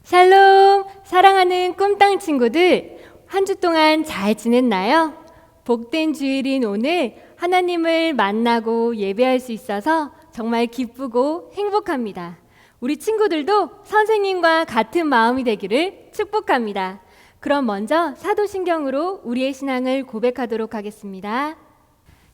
샬롬! 사랑하는 꿈땅 친구들, 한 주 동안 잘 지냈나요? 복된 주일인 오늘 하나님을 만나고 예배할 수 있어서 정말 기쁘고 행복합니다. 우리 친구들도 선생님과 같은 마음이 되기를 축복합니다. 그럼 먼저 사도신경으로 우리의 신앙을 고백하도록 하겠습니다.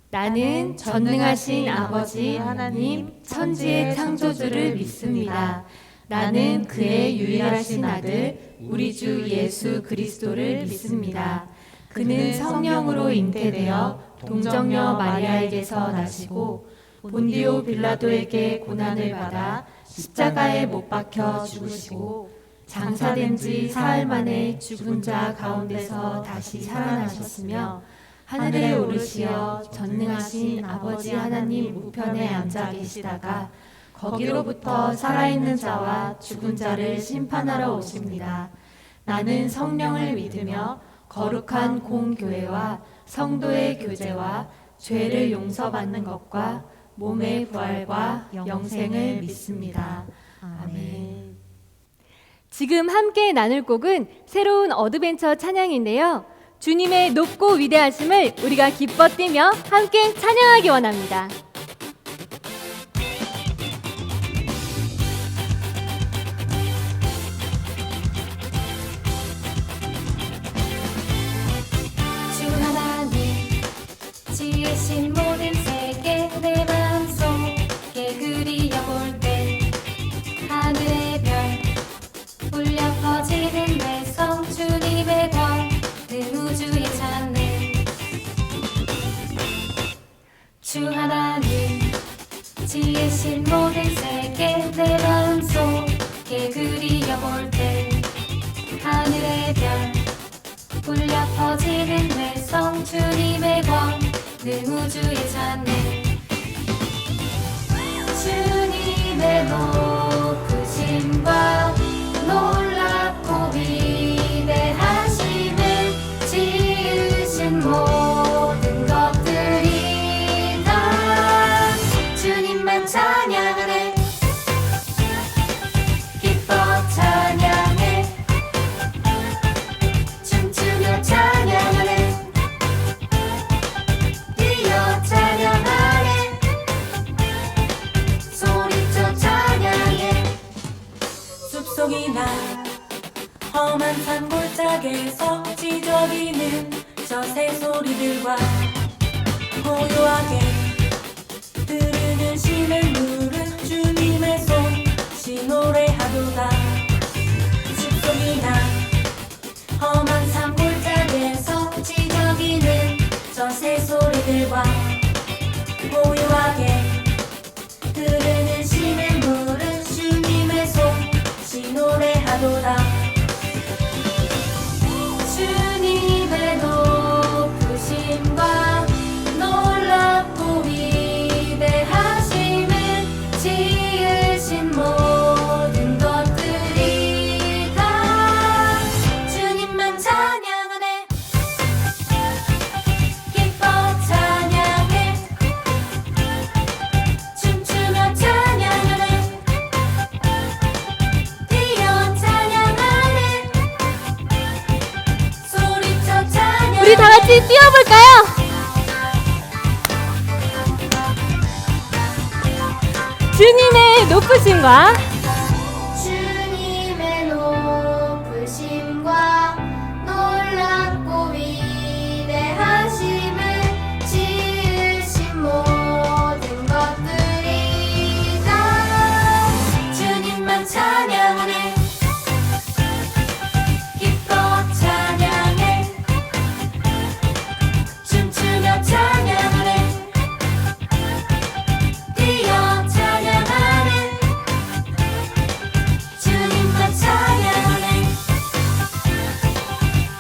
나는 전능하신 아버지 하나님 천지의 창조주를 믿습니다. 나는 그의 유일하신 아들 우리 주 예수 그리스도를 믿습니다. 그는 성령으로 잉태되어 동정녀 마리아에게서 나시고 본디오 빌라도에게 고난을 받아 십자가에 못 박혀 죽으시고 장사된 지 사흘 만에 죽은 자 가운데서 다시 살아나셨으며 하늘에 오르시어 전능하신 아버지 하나님 우편에 앉아 계시다가 거기로부터 살아있는 자와 죽은 자를 심판하러 오십니다. 나는 성령을 믿으며 거룩한 공교회와 성도의 교제와 죄를 용서받는 것과 몸의 부활과 영생을 믿습니다. 아멘. 지금 함께 나눌 곡은 새로운 어드벤처 찬양인데요. 주님의 높고 위대하심을 우리가 기뻐 뛰며 함께 찬양하기 원합니다. 지으신 모든 세계 내 마음속에 그리려볼 때 하늘의 별 울려 퍼지는 내성 주님의 권능 우주에 찾네. 주 하나님 지으신 모든 세계 내 마음속에 그리려볼 때 하늘의 별 울려 퍼지는 내성 주님의 권능 우주에 찾네. 주님의 높으심과 놀랍고 위대하심을 지으신 모든 것들이 다 주님만 찬양하네. 기뻐 찬양해. 춤추며 찬양하네. 숲속이나 험한 산골짜기에서 지저귀는 저 새소리들과 고요하게 흐르는 심을 누른 주님의 손 노래하도다. 숲속이나 험한 산골짜기에서 지저귀는 저 새소리들과 고요하게 흐르는 심을 누른 주님의 손 노래하도다. 주님의 높으심과 놀랍고 위대하심을 지으신 모든 것들이 다 주님만 찬양하네. 기뻐 찬양해. 춤추며 찬양하네. 우리 다 같이 뛰어볼까요? 주님의 높으심과 주님의 높으심과 놀랍고 위대하심을 지으신 모든 것들이 다 주님만 찬양하네. 기뻐 찬양해. 춤추며 찬양하네. 뛰어 찬양하네. 주님만 찬양하네.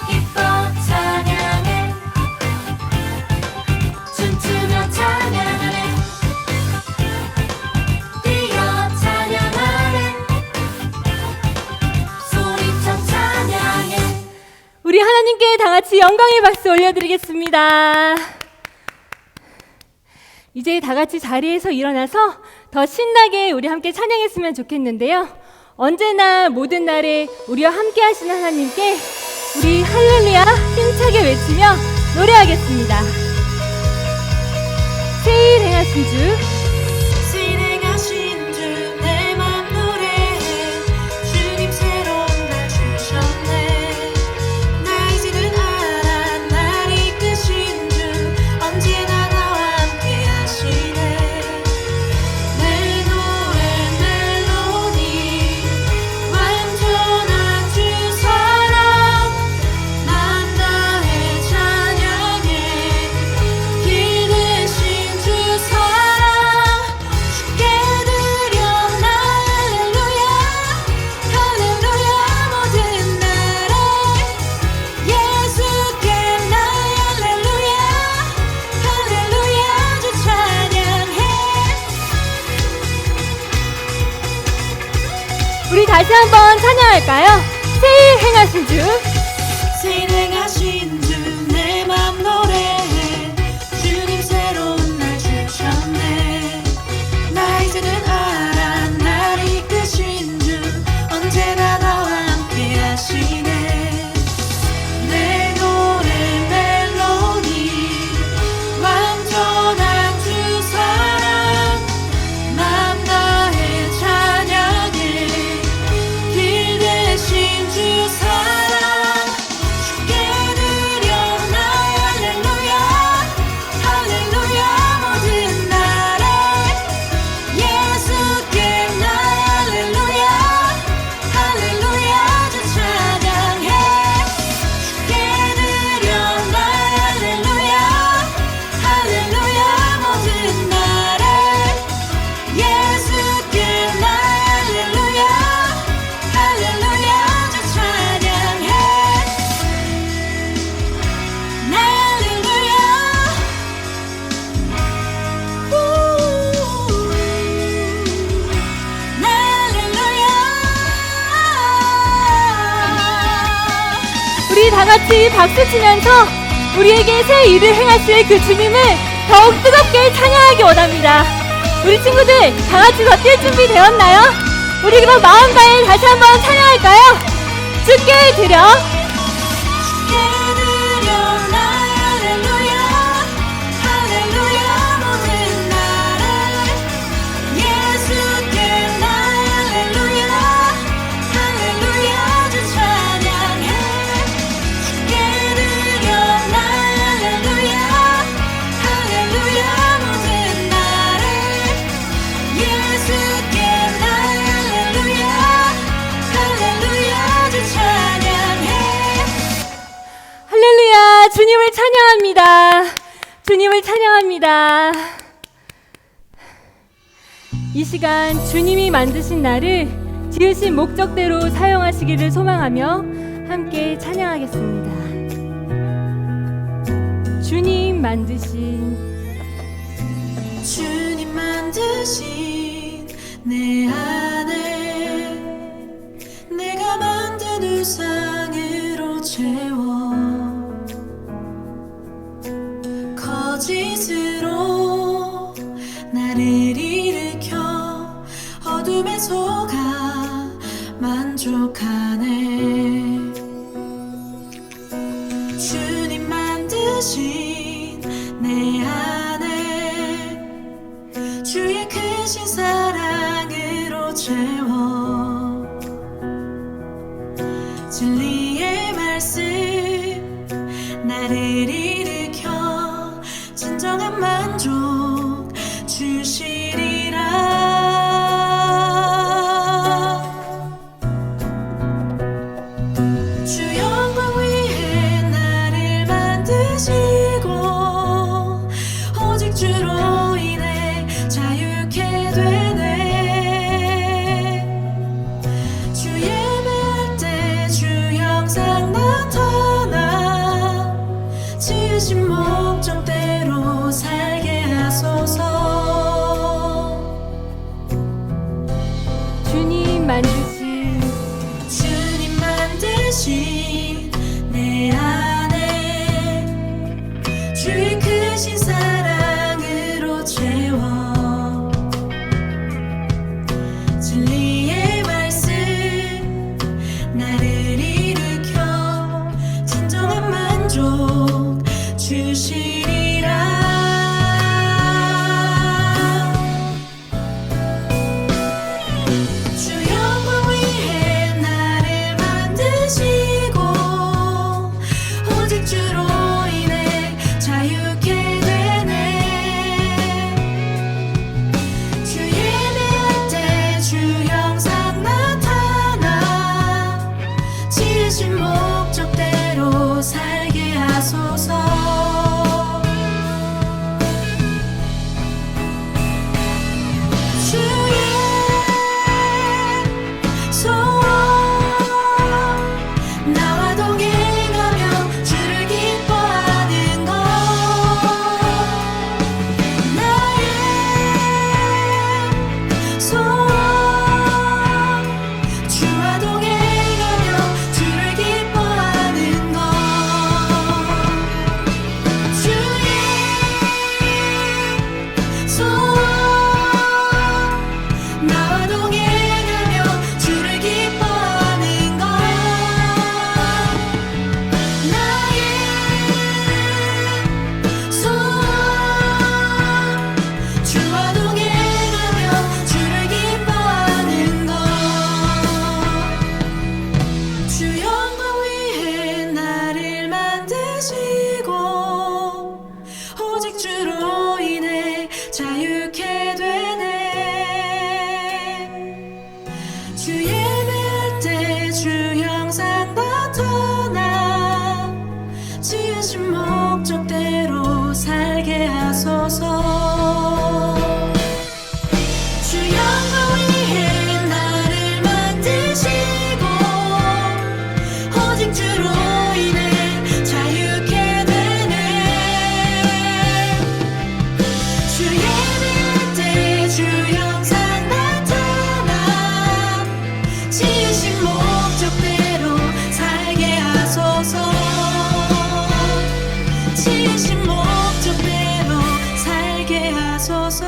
기뻐 찬양해. 춤추며 찬양하네. 뛰어 찬양하네. 소리쳐 찬양해. 우리 하나님께 다 같이 영광의 박수 올려드리겠습니다. 이제 다 같이 자리에서 일어나서 더 신나게 우리 함께 찬양했으면 좋겠는데요. 언제나 모든 날에 우리와 함께 하시는 하나님께 우리 할렐루야 힘차게 외치며 노래하겠습니다. 새일 행하신 주 신행하신 주 내 맘 노래해 주님 새로운 날 주셨네 나 이제는 알아 날 이끄신 주 언제나 나와 함께 하시네 내 노래 멜로디 완전한 주 사랑 맘 다해 찬양해 길 대신 주 사랑 주께 드려 나 할렐루야 할렐루야 모든 날에 예수께 나 할렐루야 할렐루야 주 찬양해 우리 다시 한번 찬양할까요? 새일 행하신 주 신행하신 주 내 맘 노래해 주님 새로운 날 주셨네 나 이제는 알아 날 이끄신 주 언제나 나와 함께 하시네 내 노래 멜로디 완전한 주 사랑 맘 다해 찬양해 길 대신 주 사랑 주께 드려 나 할렐루야 할렐루야 모든 날에 예수께 나 할렐루야 할렐루야 주 찬양해 주께 드려 나 할렐루야 할렐루야 모든 날에 예수께 나 할렐루야 할렐루야 주 찬양해 나 할렐루야 나 할렐루야 우리 다 같이 박수 치면서 우리에게 새 일을 행하실 그 주님을 더욱 뜨겁게 찬양하기 원합니다. 우리 친구들 다 같이 더 뛸 준비 되었나요? 우리 그럼 마음 다해 다시 한번 찬양할까요? 주께 드려 주께 드려 나 할렐루야 할렐루야 모든 날에 예수께 나 할렐루야 할렐루야 주 찬양해 주께 드려 나 할렐루야 할렐루야 모든 날에 예수께 나 할렐루야 할렐루야 주 찬양해 할렐루야 주님을 찬양합니다. 주님을 찬양합니다. 이 시간 주님이 만드신 나를 지으신 목적대로 사용하시기를 소망하며 함께 찬양하겠습니다. 주님 만드신 주님 만드신 내 안에 내가 만든 우상으로 채워 거짓으로 나를 일으켜 어둠에 속아 만족하네 주님 만드신 내 안에 주의 크신 사랑으로 채워 진리의 말씀 나를 일으켜 진정한 만족 주시리라 주 영광 위해 나를 만드시고 오직 주로 인해 자유케 되네 소원 주와 동행하며 주를 기뻐하는 것 주의 소원 나와 동행하며 주를 기뻐하는 것 나의 소원 주와 동행하며 주를 기뻐하는 것 주 영광 위해 나를 만드시고 오직 주로 인해 자유케 되네 주 예배할 때 주 형상 나타나 지으신 목적대로 살게 하소서 주 영광 위해 나를 만드시고 오직 주로 인해 자유케 되네 주 예배할 때 주 형상 나타나 지으신 목적대로 살게 하소서 지으신 목적대로 살게 하소서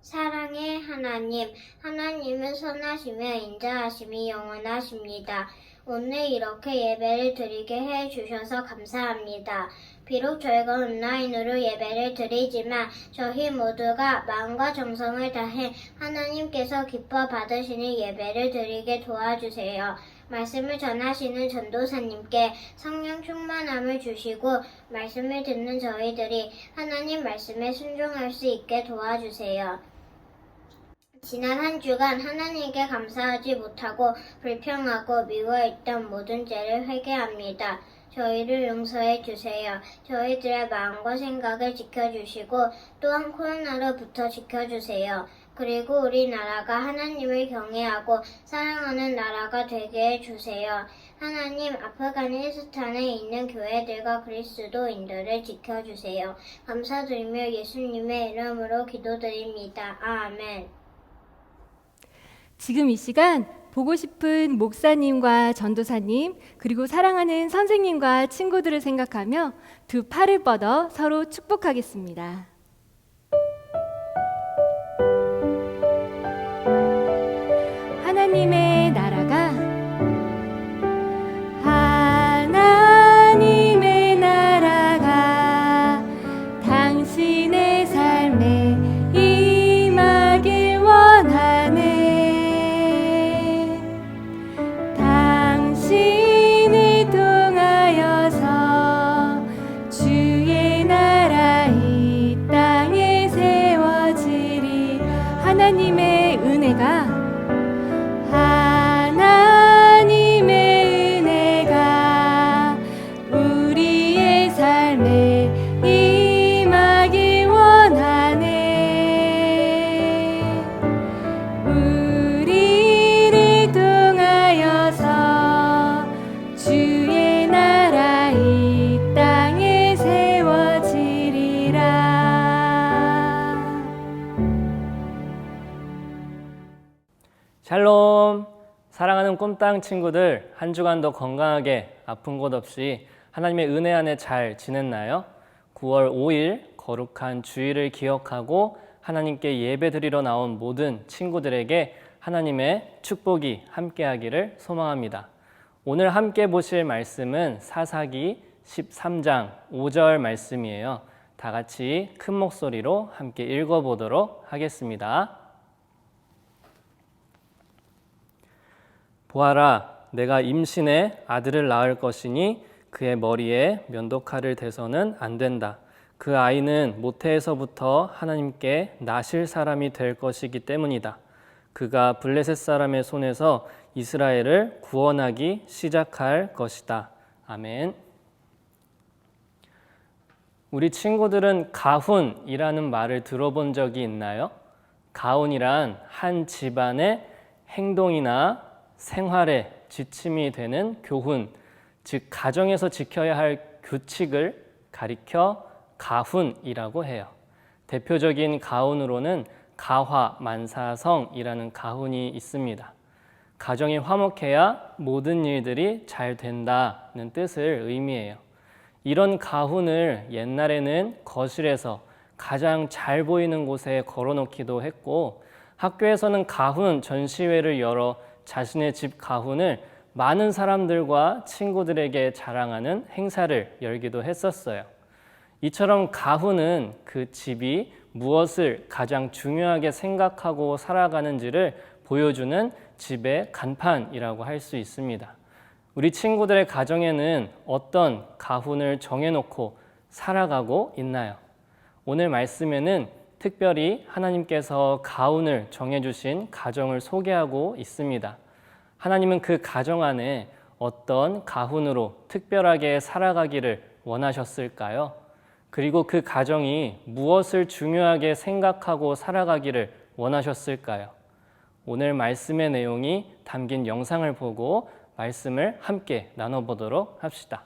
사랑의 하나님, 하나님은 선하시며 인자하심이 영원하십니다. 오늘 이렇게 예배를 드리게 해주셔서 감사합니다. 비록 저희가 온라인으로 예배를 드리지만 저희 모두가 마음과 정성을 다해 하나님께서 기뻐 받으시는 예배를 드리게 도와주세요. 말씀을 전하시는 전도사님께 성령 충만함을 주시고 말씀을 듣는 저희들이 하나님 말씀에 순종할 수 있게 도와주세요. 지난 한 주간 하나님께 감사하지 못하고 불평하고 미워했던 모든 죄를 회개합니다. 저희를 용서해 주세요. 저희들의 마음과 생각을 지켜주시고 또한 코로나로부터 지켜주세요. 그리고 우리나라가 하나님을 경외하고 사랑하는 나라가 되게 해주세요. 하나님, 아프가니스탄에 있는 교회들과 그리스도인들을 지켜주세요. 감사드리며 예수님의 이름으로 기도드립니다. 아멘. 지금 이 시간 보고 싶은 목사님과 전도사님 그리고 사랑하는 선생님과 친구들을 생각하며 두 팔을 뻗어 서로 축복하겠습니다. 하나님의 나라가 하나님의 나라가 당신의 삶에 임하길 원하네. 당신을 통하여서 주의 나라 이 땅에 세워지리. 하나님의 은혜가 우리의 삶에 임하길 원하네. 우리를 통하여서 주의 나라 이 땅에 세워지리라. 샬롬! 사랑하는 꿈땅 친구들, 한 주간도 건강하게 아픈 곳 없이 하나님의 은혜 안에 잘 지냈나요? 9월 5일 거룩한 주일을 기억하고 하나님께 예배드리러 나온 모든 친구들에게 하나님의 축복이 함께하기를 소망합니다. 오늘 함께 보실 말씀은 사사기 13장 5절 말씀이에요. 다 같이 큰 목소리로 함께 읽어보도록 하겠습니다. 보아라, 내가 임신해 아들을 낳을 것이니 그의 머리에 면도칼을 대서는 안 된다. 그 아이는 모태에서부터 하나님께 나실 사람이 될 것이기 때문이다. 그가 블레셋 사람의 손에서 이스라엘을 구원하기 시작할 것이다. 아멘. 우리 친구들은 가훈이라는 말을 들어본 적이 있나요? 가훈이란 한 집안의 행동이나 생활에 지침이 되는 교훈, 즉 가정에서 지켜야 할 규칙을 가리켜 가훈이라고 해요. 대표적인 가훈으로는 가화만사성이라는 가훈이 있습니다. 가정이 화목해야 모든 일들이 잘 된다는 뜻을 의미해요. 이런 가훈을 옛날에는 거실에서 가장 잘 보이는 곳에 걸어놓기도 했고, 학교에서는 가훈 전시회를 열어 자신의 집 가훈을 많은 사람들과 친구들에게 자랑하는 행사를 열기도 했었어요. 이처럼 가훈은 그 집이 무엇을 가장 중요하게 생각하고 살아가는지를 보여주는 집의 간판이라고 할 수 있습니다. 우리 친구들의 가정에는 어떤 가훈을 정해놓고 살아가고 있나요? 오늘 말씀에는 특별히 하나님께서 가훈을 정해주신 가정을 소개하고 있습니다. 하나님은 그 가정 안에 어떤 가훈으로 특별하게 살아가기를 원하셨을까요? 그리고 그 가정이 무엇을 중요하게 생각하고 살아가기를 원하셨을까요? 오늘 말씀의 내용이 담긴 영상을 보고 말씀을 함께 나눠보도록 합시다.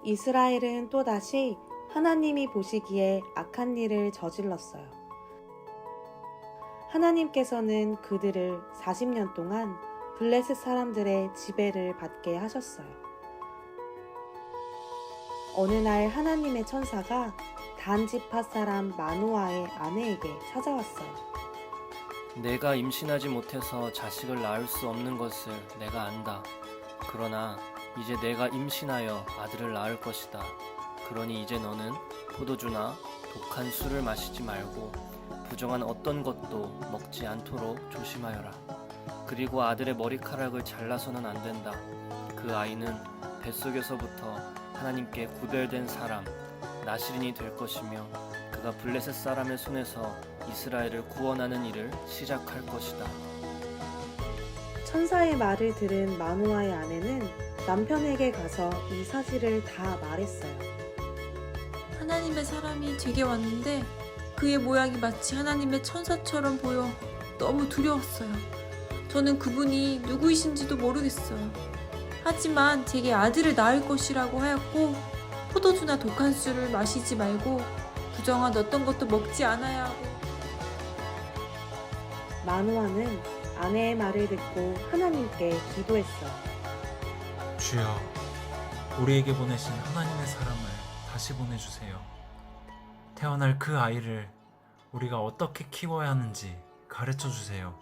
이스라엘은 또다시 하나님이 보시기에 악한 일을 저질렀어요. 하나님께서는 그들을 40년 동안 블레셋 사람들의 지배를 받게 하셨어요. 어느 날 하나님의 천사가 단 지파 사람 마노아의 아내에게 찾아왔어요. 내가 임신하지 못해서 자식을 낳을 수 없는 것을 내가 안다. 그러나 이제 내가 임신하여 아들을 낳을 것이다. 그러니 이제 너는 포도주나 독한 술을 마시지 말고 부정한 어떤 것도 먹지 않도록 조심하여라. 그리고 아들의 머리카락을 잘라서는 안 된다. 그 아이는 뱃속에서부터 하나님께 구별된 사람, 나실인이 될 것이며 그가 블레셋 사람의 손에서 이스라엘을 구원하는 일을 시작할 것이다. 천사의 말을 들은 마노아의 아내는 남편에게 가서 이 사실을 다 말했어요. 하나님의 사람이 제게 왔는데 그의 모양이 마치 하나님의 천사처럼 보여 너무 두려웠어요. 저는 그분이 누구이신지도 모르겠어요. 하지만 제게 아들을 낳을 것이라고 하였고 포도주나 독한 술을 마시지 말고 부정한 어떤 것도 먹지 않아야 하고. 마노아는 아내의 말을 듣고 하나님께 기도했어요. 주여, 우리에게 보내신 하나님의 사람을 다시 보내주세요. 태어날 그 아이를 우리가 어떻게 키워야 하는지 가르쳐 주세요.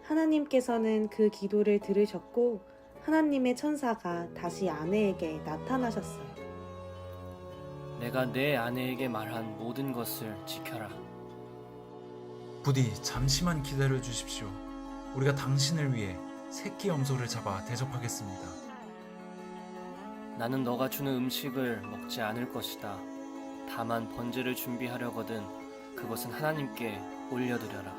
하나님께서는 그 기도를 들으셨고 하나님의 천사가 다시 아내에게 나타나셨어요. 내가 내 아내에게 말한 모든 것을 지켜라. 부디 잠시만 기다려 주십시오. 우리가 당신을 위해 새끼 염소를 잡아 대접하겠습니다. 나는 너가 주는 음식을 먹지 않을 것이다. 다만 번제를 준비하려거든 그것은 하나님께 올려드려라.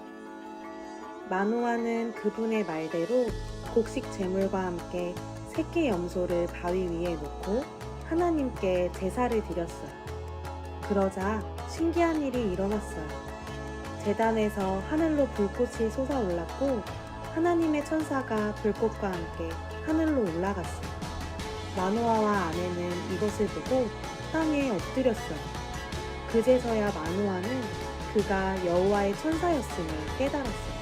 마노아는 그분의 말대로 곡식 제물과 함께 새끼 염소를 바위 위에 놓고 하나님께 제사를 드렸어요. 그러자 신기한 일이 일어났어요. 제단에서 하늘로 불꽃이 솟아올랐고 하나님의 천사가 불꽃과 함께 하늘로 올라갔어요. 마노아와 아내는 이것을 보고 땅에 엎드렸어요. 그제서야 마노아는 그가 여호와의 천사였음을 깨달았어요.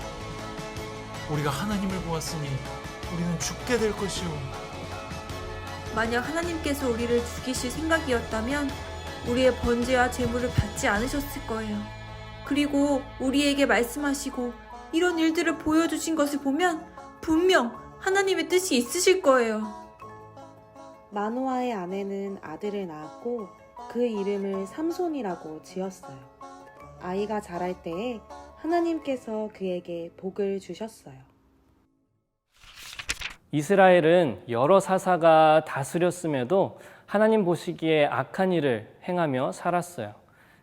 우리가 하나님을 보았으니 우리는 죽게 될 것이오. 만약 하나님께서 우리를 죽이실 생각이었다면 우리의 번제와 제물을 받지 않으셨을 거예요. 그리고 우리에게 말씀하시고 이런 일들을 보여주신 것을 보면 분명 하나님의 뜻이 있으실 거예요. 마노아의 아내는 아들을 낳았고 그 이름을 삼손이라고 지었어요. 아이가 자랄 때에 하나님께서 그에게 복을 주셨어요. 이스라엘은 여러 사사가 다스렸음에도 하나님 보시기에 악한 일을 행하며 살았어요.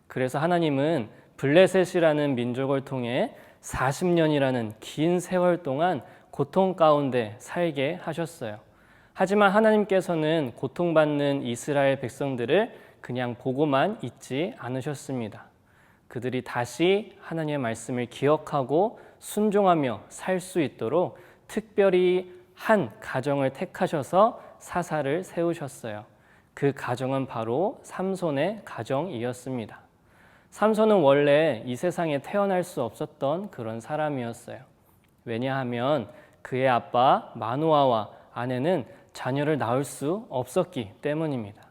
그래서 하나님은 블레셋이라는 민족을 통해 40년이라는 긴 세월 동안 고통 가운데 살게 하셨어요. 하지만 하나님께서는 고통받는 이스라엘 백성들을 그냥 보고만 있지 않으셨습니다. 그들이 다시 하나님의 말씀을 기억하고 순종하며 살 수 있도록 특별히 한 가정을 택하셔서 사사를 세우셨어요. 그 가정은 바로 삼손의 가정이었습니다. 삼손은 원래 이 세상에 태어날 수 없었던 그런 사람이었어요. 왜냐하면 그의 아빠 마노아와 아내는 자녀를 낳을 수 없었기 때문입니다.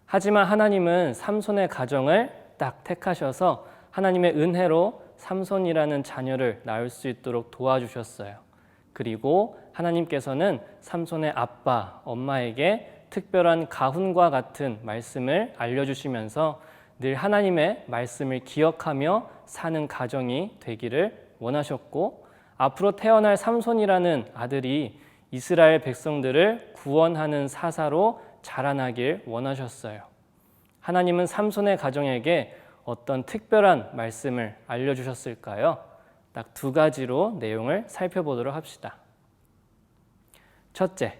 하지만 하나님은 삼손의 가정을 딱 택하셔서 하나님의 은혜로 삼손이라는 자녀를 낳을 수 있도록 도와주셨어요. 그리고 하나님께서는 삼손의 아빠, 엄마에게 특별한 가훈과 같은 말씀을 알려주시면서 늘 하나님의 말씀을 기억하며 사는 가정이 되기를 원하셨고, 앞으로 태어날 삼손이라는 아들이 이스라엘 백성들을 구원하는 사사로 자라나길 원하셨어요. 하나님은 삼손의 가정에게 어떤 특별한 말씀을 알려주셨을까요? 딱 두 가지로 내용을 살펴보도록 합시다. 첫째,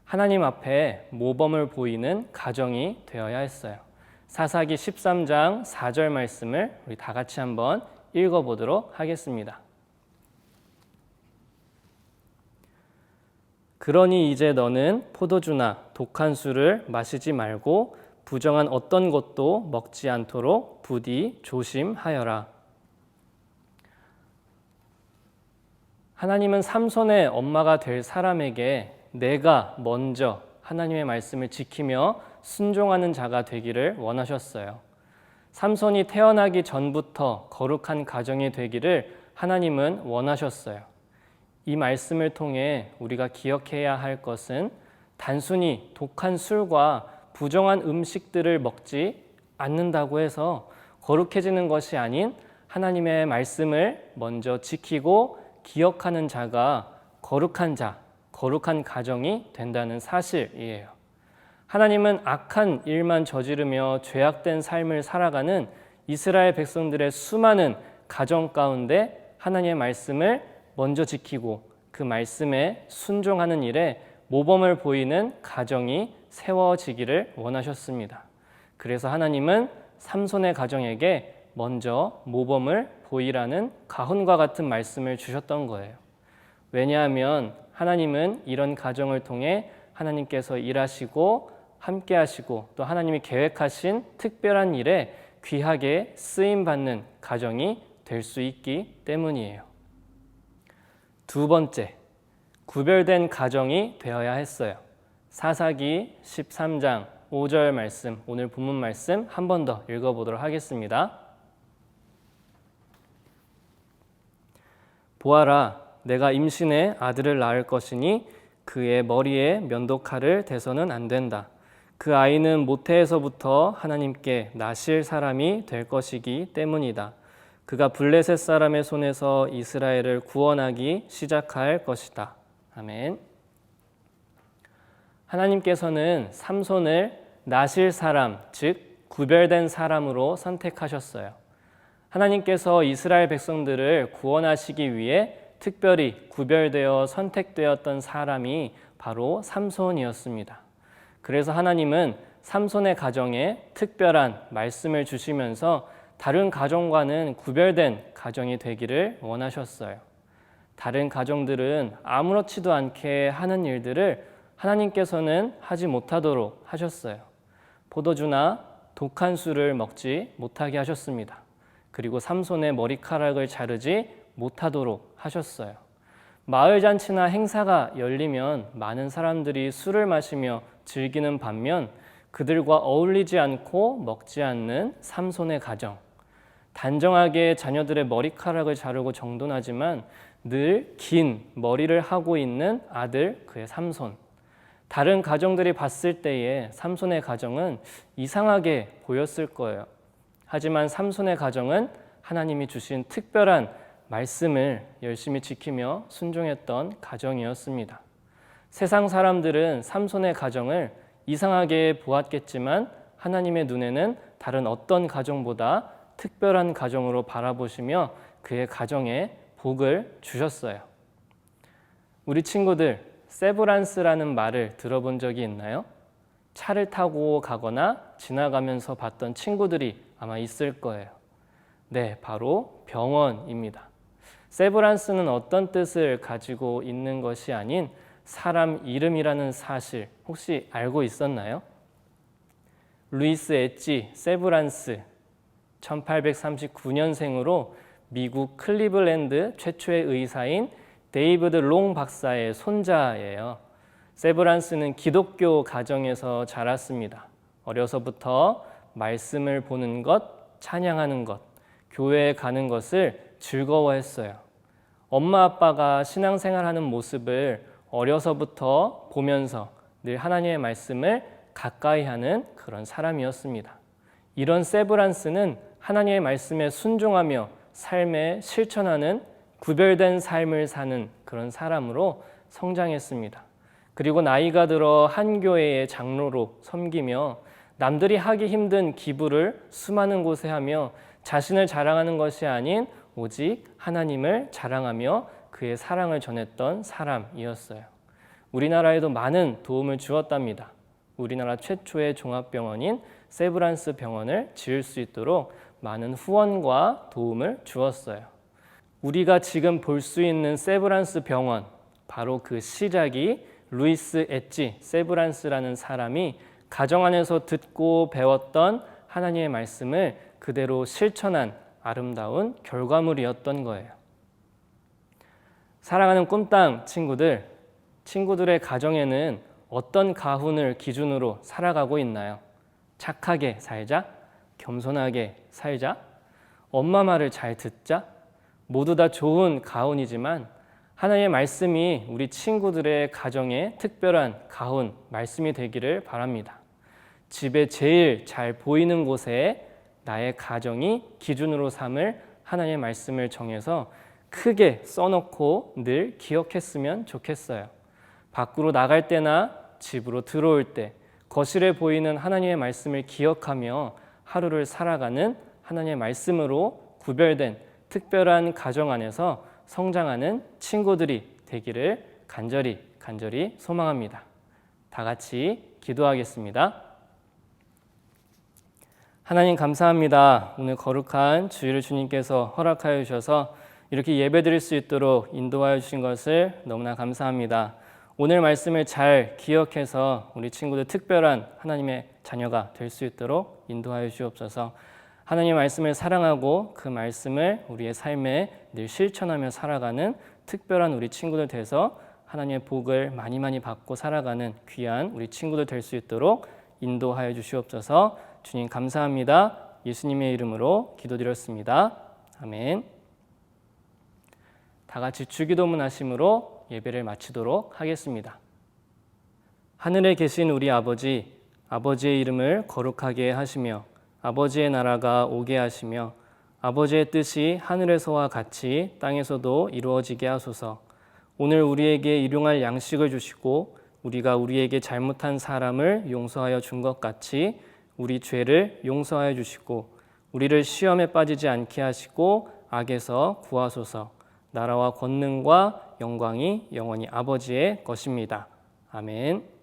하나님 앞에 모범을 보이는 가정이 되어야 했어요. 사사기 13장 4절 말씀을 우리 다 같이 한번 읽어보도록 하겠습니다. 그러니 이제 너는 포도주나 독한 술을 마시지 말고 부정한 어떤 것도 먹지 않도록 부디 조심하여라. 하나님은 삼손의 엄마가 될 사람에게 내가 먼저 하나님의 말씀을 지키며 순종하는 자가 되기를 원하셨어요. 삼손이 태어나기 전부터 거룩한 가정이 되기를 하나님은 원하셨어요. 이 말씀을 통해 우리가 기억해야 할 것은 단순히 독한 술과 부정한 음식들을 먹지 않는다고 해서 거룩해지는 것이 아닌 하나님의 말씀을 먼저 지키고 기억하는 자가 거룩한 자, 거룩한 가정이 된다는 사실이에요. 하나님은 악한 일만 저지르며 죄악된 삶을 살아가는 이스라엘 백성들의 수많은 가정 가운데 하나님의 말씀을 먼저 지키고 그 말씀에 순종하는 일에 모범을 보이는 가정이 세워지기를 원하셨습니다. 그래서 하나님은 삼손의 가정에게 먼저 모범을 보이라는 가훈과 같은 말씀을 주셨던 거예요. 왜냐하면 하나님은 이런 가정을 통해 하나님께서 일하시고 함께 하시고 또 하나님이 계획하신 특별한 일에 귀하게 쓰임받는 가정이 될 수 있기 때문이에요. 두 번째, 구별된 가정이 되어야 했어요. 사사기 13장 5절 말씀, 오늘 본문 말씀 한 번 더 읽어보도록 하겠습니다. 보아라, 내가 임신해 아들을 낳을 것이니 그의 머리에 면도칼을 대서는 안 된다. 그 아이는 모태에서부터 하나님께 나실 사람이 될 것이기 때문이다. 그가 블레셋 사람의 손에서 이스라엘을 구원하기 시작할 것이다. 아멘. 하나님께서는 삼손을 나실 사람, 즉 구별된 사람으로 선택하셨어요. 하나님께서 이스라엘 백성들을 구원하시기 위해 특별히 구별되어 선택되었던 사람이 바로 삼손이었습니다. 그래서 하나님은 삼손의 가정에 특별한 말씀을 주시면서 다른 가정과는 구별된 가정이 되기를 원하셨어요. 다른 가정들은 아무렇지도 않게 하는 일들을 하나님께서는 하지 못하도록 하셨어요. 포도주나 독한 술을 먹지 못하게 하셨습니다. 그리고 삼손의 머리카락을 자르지 못하도록 하셨어요. 마을 잔치나 행사가 열리면 많은 사람들이 술을 마시며 즐기는 반면 그들과 어울리지 않고 먹지 않는 삼손의 가정. 단정하게 자녀들의 머리카락을 자르고 정돈하지만 늘 긴 머리를 하고 있는 아들 그의 삼손. 다른 가정들이 봤을 때에 삼손의 가정은 이상하게 보였을 거예요. 하지만 삼손의 가정은 하나님이 주신 특별한 말씀을 열심히 지키며 순종했던 가정이었습니다. 세상 사람들은 삼손의 가정을 이상하게 보았겠지만 하나님의 눈에는 다른 어떤 가정보다 특별한 가정으로 바라보시며 그의 가정에 복을 주셨어요. 우리 친구들, 세브란스라는 말을 들어본 적이 있나요? 차를 타고 가거나 지나가면서 봤던 친구들이 아마 있을 거예요. 네, 바로 병원입니다. 세브란스는 어떤 뜻을 가지고 있는 것이 아닌 사람 이름이라는 사실 혹시 알고 있었나요? 루이스 엣지 세브란스 1839년생으로 미국 클리블랜드 최초의 의사인 데이비드 롱 박사의 손자예요. 세브란스는 기독교 가정에서 자랐습니다. 어려서부터 말씀을 보는 것, 찬양하는 것, 교회에 가는 것을 즐거워했어요. 엄마 아빠가 신앙생활하는 모습을 어려서부터 보면서 늘 하나님의 말씀을 가까이 하는 그런 사람이었습니다. 이런 세브란스는 하나님의 말씀에 순종하며 삶에 실천하는 구별된 삶을 사는 그런 사람으로 성장했습니다. 그리고 나이가 들어 한 교회의 장로로 섬기며 남들이 하기 힘든 기부를 수많은 곳에 하며 자신을 자랑하는 것이 아닌 오직 하나님을 자랑하며 그의 사랑을 전했던 사람이었어요. 우리나라에도 많은 도움을 주었답니다. 우리나라 최초의 종합병원인 세브란스 병원을 지을 수 있도록 많은 후원과 도움을 주었어요. 우리가 지금 볼 수 있는 세브란스 병원, 바로 그 시작이 루이스 엣지 세브란스라는 사람이 가정 안에서 듣고 배웠던 하나님의 말씀을 그대로 실천한 아름다운 결과물이었던 거예요. 사랑하는 꿈땅 친구들의 가정에는 어떤 가훈을 기준으로 살아가고 있나요? 착하게 살자? 겸손하게 살자? 엄마 말을 잘 듣자? 모두 다 좋은 가훈이지만 하나님의 말씀이 우리 친구들의 가정에 특별한 가훈, 말씀이 되기를 바랍니다. 집에 제일 잘 보이는 곳에 나의 가정이 기준으로 삼을 하나님의 말씀을 정해서 크게 써놓고 늘 기억했으면 좋겠어요. 밖으로 나갈 때나 집으로 들어올 때 거실에 보이는 하나님의 말씀을 기억하며 하루를 살아가는 하나님의 말씀으로 구별된 특별한 가정 안에서 성장하는 친구들이 되기를 간절히 소망합니다. 다 같이 기도하겠습니다. 하나님 감사합니다. 오늘 거룩한 주일을 주님께서 허락하여 주셔서 이렇게 예배드릴 수 있도록 인도하여 주신 것을 너무나 감사합니다. 오늘 말씀을 잘 기억해서 우리 친구들 특별한 하나님의 자녀가 될 수 있도록 인도하여 주옵소서. 하나님의 말씀을 사랑하고 그 말씀을 우리의 삶에 늘 실천하며 살아가는 특별한 우리 친구들 돼서 하나님의 복을 많이 받고 살아가는 귀한 우리 친구들 될 수 있도록 인도하여 주시옵소서. 주님 감사합니다. 예수님의 이름으로 기도드렸습니다. 아멘. 다 같이 주기도문 하심으로 예배를 마치도록 하겠습니다. 하늘에 계신 우리 아버지, 아버지의 이름을 거룩하게 하시며 아버지의 나라가 오게 하시며 아버지의 뜻이 하늘에서와 같이 땅에서도 이루어지게 하소서. 오늘 우리에게 일용할 양식을 주시고 우리가 우리에게 잘못한 사람을 용서하여 준 것 같이 우리 죄를 용서하여 주시고 우리를 시험에 빠지지 않게 하시고 악에서 구하소서. 나라와 권능과 영광이 영원히 아버지의 것입니다. 아멘.